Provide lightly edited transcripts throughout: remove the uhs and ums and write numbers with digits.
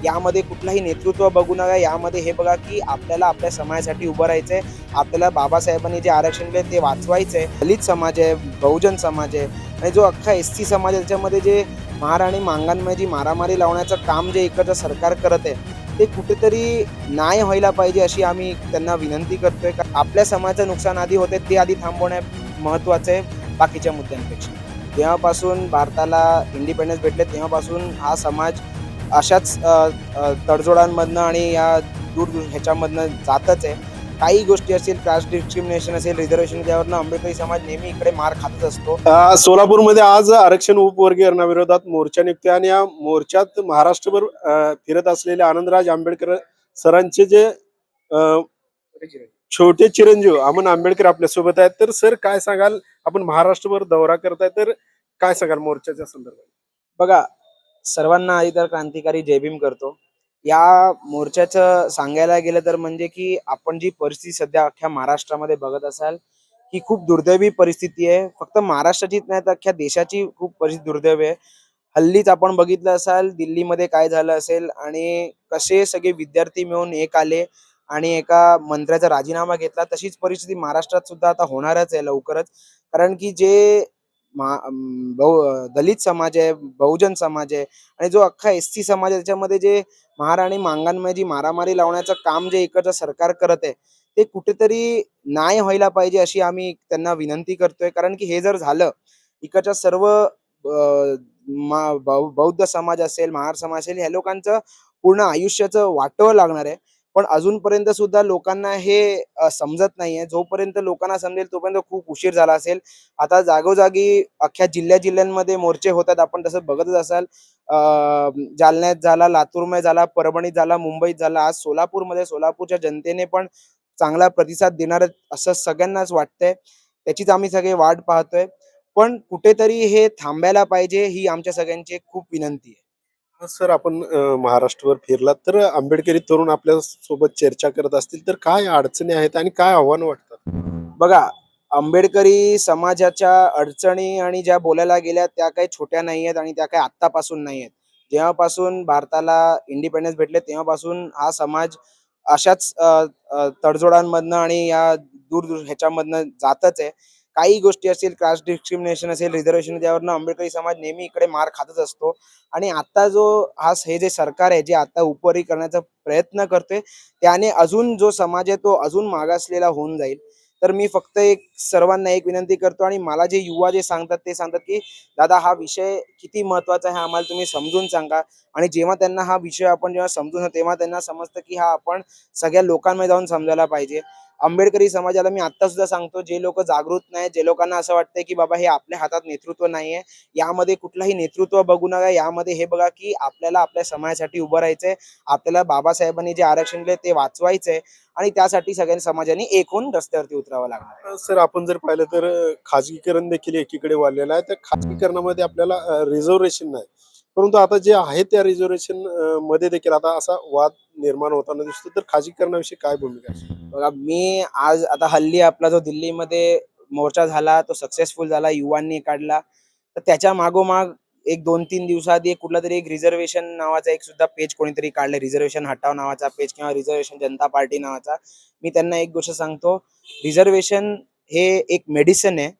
यामध्ये कुठलाही नेतृत्व बघू नका, यामध्ये हे बघा की आपल्याला आपल्या समाजासाठी उभं राहायचंय, आपल्याला बाबासाहेबांनी जे आरक्षण दिले ते वाचवायचंय. दलित समाज आहे, बहुजन समाज आहे आणि जो अख्खा एस टी समाज आहे त्याच्यामध्ये जे महाराणी मांगांमध्ये जी मारामारी लावण्याचं काम जे इकडचं सरकार करत आहे ते कुठेतरी नाही व्हायला पाहिजे, अशी आम्ही त्यांना विनंती करतोय. आपल्या समाजाचं नुकसान आधी होते ते आधी थांबवणे महत्त्वाचं आहे बाकीच्या मुद्द्यांपेक्षा. जेव्हापासून भारताला इंडिपेंडन्स भेटले तेव्हापासून हा समाज अशाच तडजोडांमधनं आणि या दूर दूर ह्याच्यामधनं जातच आहे. काही गोष्टी असतील, कास्ट डिस्क्रिमिनेशन असेल, रिझर्वेशन, त्यावरनं आंबेडकरी समाज नेहमी इकडे मार खातच असतो. सोलापूरमध्ये आज आरक्षण उपवर्गीयांविरोधात मोर्चा निघतोय आणि या मोर्चात महाराष्ट्रभर फिरत असलेले आनंदराज आंबेडकर सरांचे जे अ, छोटे चिरंजीव अमन आंबेडकर आपल्या सोबत आहेत. तर सर काय सांगाल, आपण महाराष्ट्रभर दौरा करताय तर काय सांगाल मोर्चाच्या संदर्भात? बघा, सर्वांना आधी तर क्रांतिकारी जय भीम करतो. या मोर्चाचं सांगायला गेलं तर म्हणजे की आपण जी परिस्थिती सध्या अख्ख्या महाराष्ट्रामध्ये बघत असाल, ही खूप दुर्दैवी परिस्थिती आहे. फक्त महाराष्ट्राचीच नाही तर अख्ख्या देशाची खूप परिस्थिती दुर्दैवी आहे. हल्लीच आपण बघितलं असाल दिल्लीमध्ये काय झालं असेल आणि कसे सगळे विद्यार्थी मिळून एक आले आणि एका मंत्र्याचा राजीनामा घेतला. तशीच परिस्थिती महाराष्ट्रात सुद्धा आता होणारच आहे लवकरच. कारण की जे दलित समाज आहे, बहुजन समाज आहे आणि जो अख्खा एस-टी समाज आहे त्याच्यामध्ये जे महाराणी मांगांमध्ये जी मारामारी लावण्याचं काम जे इकडचं सरकार करत आहे, ते कुठेतरी नाही व्हायला पाहिजे, अशी आम्ही त्यांना विनंती करतोय. कारण की हे जर झालं, इकडच्या सर्व बौद्ध समाज असेल, महार समाज असेल, ह्या लोकांचं पूर्ण आयुष्याचं वाटोळं लागणार आहे. पण अजूनपर्यंत सुद्धा लोकांना हे समजत नाहीये. जोपर्यंत लोकांना समजेल तोपर्यंत खूप उशीर झाला असेल. आता जागोजागी अख्ख्या जिल्ह्या-जिल्ह्यांमध्ये मोर्चे होतात. आपण तसं बघतच असाल. जालन्यात झाला, लातूरमध्ये झाला, परभणीत झाला, मुंबईत झाला. आज सोलापूरमध्ये सोलापूरच्या जनतेने पण चांगला प्रतिसाद देणार आहेत असं सगळ्यांनाच वाटतंय. त्याचीच आम्ही सगळे वाट पाहतोय. पण कुठेतरी हे थांबायला पाहिजे, ही आमच्या सगळ्यांची एक खूप विनंती आहे. सर आपण महाराष्ट्रभर फिरलात तर आंबेडकरी तरुण आपल्या सोबत चर्चा करत असतील तर काय अडचणी आहेत आणि काय आव्हानं वाटतात? बघा, आंबेडकरी समाजाच्या अडचणी आणि ज्या बोलायला गेल्या त्या काही छोट्या नाही आहेत आणि त्या काही आत्तापासून नाही आहेत. जेव्हापासून भारताला इंडिपेंडन्स भेटले तेव्हापासून हा समाज अशाच तडजोडांमधनं आणि या दूर-दूर ह्याच्यामधनं जातच आहे. काही गोष्टी असतील, कास्ट डिस्क्रिमिनेशन असेल, रिझर्वेशन, त्यावरनं आंबेडकरी समाज नेहमी इकडे मार खातच असतो आणि आता जो हे जे सरकार आहे, जे आता उपरी करण्याचा प्रयत्न करतोय, त्याने अजून जो समाज आहे तो अजून मागासलेला होऊन जाईल. तर मी फक्त सर्वांना एक विनंती करतो आणि मला जे युवा जे सांगतात ते सांगतात की दादा हा विषय किती महत्त्वाचा आहे, आम्हाला तुम्ही समजून सांगा. आणि जेव्हा त्यांना हा विषय आपण जेव्हा समजून सांगतो तेव्हा त्यांना समजतं की हा आपण सगळ्या लोकांमध्ये जाऊन समजायला पाहिजे. आंबेडकरी समाजाला मी आत्ता सुद्धा सांगतो, जे लोक जागृत नाही, जे लोकांना असं वाटतंय की बाबा हे आपल्या हातात नेतृत्व नाहीये, यामध्ये कुठलाही नेतृत्व बघू नका, यामध्ये हे बघा की आपल्याला आपल्या समाजासाठी उभं राहायचंय, आपल्याला बाबासाहेबांनी जे आरक्षण दिले ते वाचवायचंय आणि त्यासाठी सगळ्या समाजाने एक होऊन रस्त्यावरती उतरावं लागणार आहे. सर आपण जर पाहिलं तर खाजगीकरण देखील एकीकडे वाढलेलं आहे. त्या खाजगीकरणामध्ये आपल्याला रिझर्वेशन नाही. परंतु आता जे आहे त्या रिझर्वेशन मध्ये देखील आता असा वाद निर्माण होताना दिसतो. तर खाजगीकरणाविषयी काय भूमिका आहे? बघा, मी आज आता हल्ली आपला जो दिल्लीमध्ये मोर्चा झाला तो सक्सेसफुल झाला, युवांनी काढला. तर त्याच्या मागोमाग एक 2-3 दिवसाआधी कुठलातरी एक रिझर्वेशन नावाचा एक सुद्धा पेज कोणीतरी काढलं. रिझर्वेशन हटाव नावाचा पेज किंवा रिझर्वेशन जनता पार्टी नावाचा. मी त्यांना एक गोष्ट सांगतो, रिझर्वेशन हे एक मेडिसिन आहे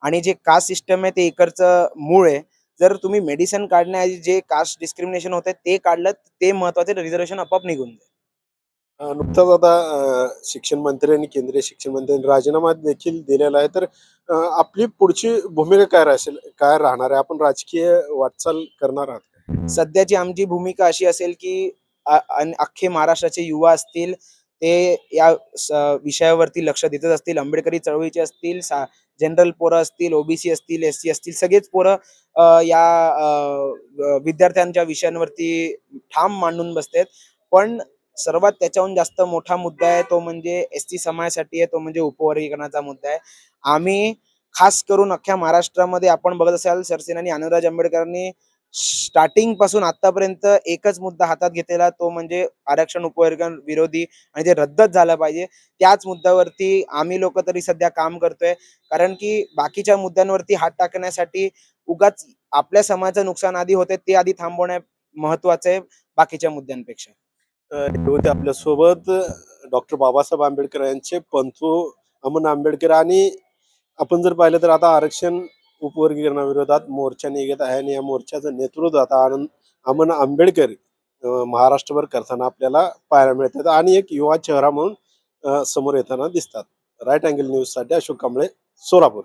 आणि जे कास्ट सिस्टम आहे ते इकडचं मूळ आहे. जर तुम्ही मेडिसिन काढण्याऐवजी जे कास्ट डिस्क्रिमिनेशन होतंय ते काढलं, ते महत्त्वाचं, रिझर्वेशन आपोआप निघून जाईल. नुकताच आता शिक्षण मंत्री आणि केंद्रीय शिक्षण मंत्र्यांनी राजीनामा देखील दिलेला आहे. तर आपली पुढची भूमिका काय राहशील काय राहणार आहे? आपण राजकीय वाटचाल करणार आहात का? सध्याची आमची भूमिका अशी असेल की अख्खे महाराष्ट्राचे युवा असतील ते या विषयावरती लक्ष देतच असतील. आंबेडकरी चळवळीचे असतील, जनरल पोरं असतील, ओबीसी असतील, एससी असतील, सगळेच पोरं या विद्यार्थ्यांच्या विषयांवरती ठाम मांडून बसतात. पण सर्वात त्याच्याहून जास्त मोठा मुद्दा आहे तो म्हणजे एसटी समाजासाठी आहे, तो म्हणजे उपवर्गीकरणाचा मुद्दा आहे. आम्ही खास करून अख्ख्या महाराष्ट्रामध्ये आपण बघत असाल सरसेनानी आनंदराज आंबेडकरांनी स्टार्टिंग पासून आतापर्यंत एकच मुद्दा हातात घेतलेला, तो म्हणजे आरक्षण उपवर्गीकरण विरोधी आणि ते रद्दच झालं पाहिजे. त्याच मुद्द्यावरती आम्ही लोक तरी सध्या काम करतोय. कारण की बाकीच्या मुद्द्यांवरती हात टाकण्यासाठी उगाच आपल्या समाजाचं नुकसान आधी होते ते आधी थांबवणे महत्वाचं आहे. बाकीच्या मुद्द्यांपेक्षा. हे होते आपल्यासोबत डॉक्टर बाबासाहेब आंबेडकर यांचे पंथू अमन आंबेडकर. आणि आपण जर पाहिलं तर आता आरक्षण उपवर्गीकरणाविरोधात मोर्चा निघत आहे आणि या मोर्चाचं नेतृत्व आता अमन आंबेडकर महाराष्ट्रभर करताना आपल्याला पाहायला मिळतात आणि एक युवा चेहरा म्हणून समोर येताना दिसतात. राईट अँगल न्यूज साठी अशोक कांबळे, सोलापूर.